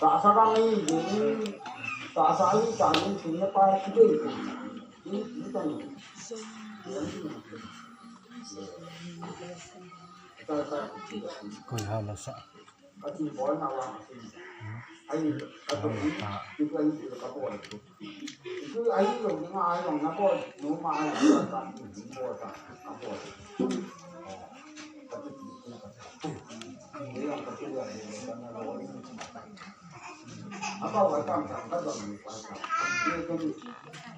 Tại sao đang đi những tại sao ấy chẳng những chúng nó bay cái gì những cái Coi hai là sợ. cái gì bói nào làm anh cái tụi cái anh thì có bói cứ ấy rồi những ai rồi nó bói nó mai là nó làm những bói cả nó bói thế là cái gì là nó nói apa cái quan trọng các đồng nghiệp quan trọng như cái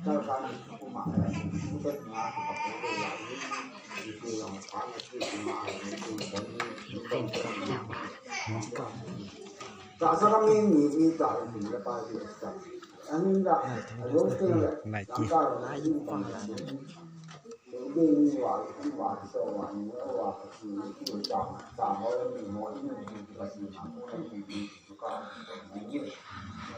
cho ra những cái mạng này cũng rất là có cái là những cái lòng phán là cái mà những cái công tại sao năm nay nghỉ tại mình là bao nhiêu tại anh đã lúc kia là chúng ta là những quan trọng những cái quả sơ quả nữa quả thì cái chọn chọn mỗi mình mỗi những cái gì mà cũng có nhiều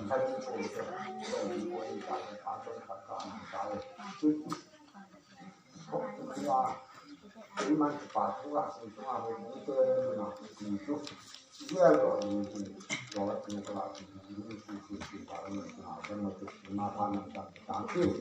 thay vì chỗ rồi thì có những cái phát triển phát triển cái cái là cái mà phát triển là sự chúng ta phải những cái nào thì chút cái rồi thì rồi thì cái là những cái phát triển nào cho nó được mà thành tăng trưởng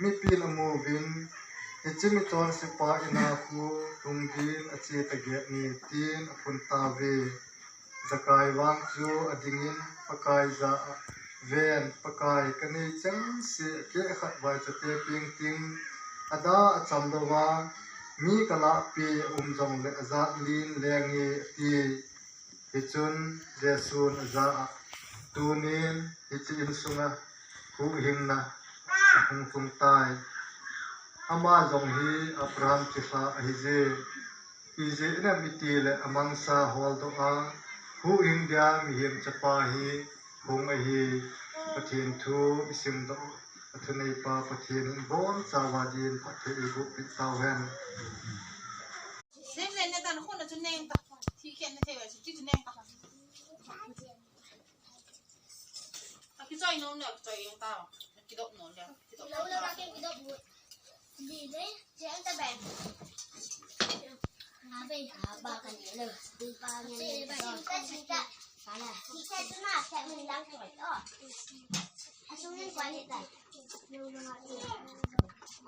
mi pin amu vin ichimi ton sipa ina ku tungdin achi tage ni tin apun ta ve zakai wang chu adingin pakai za ven pakai kani chang si ke khat vai chate ping ting ada acham dawa mi kala pi jong le azat lin lengi ti hichun jesun za tunin hichin sunga hu hingna hung tung tai ama jong hi abraham chifa hize ize na mitile amangsa hol do a hu india mi him chapa hi hung a hi pathin thu isim do athunei pa pathin bon chawadin pathe ibu pitawen Nên là tao nó không là cho nên ta thì kiện như thế vậy chứ cho nên ta cái dây nó được dây ông tao cái độ nó được cái độ lâu lâu cái độ gì đấy chị em ta bèn bây bà cần nhớ lời từ ba ngày rồi phải là chị xem thế nào xem mình đang hỏi đó xuống liên quan hiện tại lâu lâu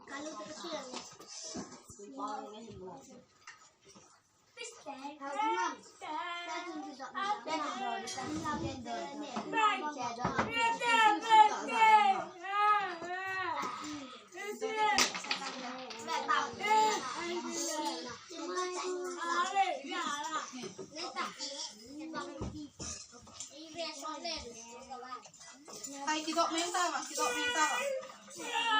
cả lúc cái chuyện này hay cái độ mấy tao mà cái độ mấy tao à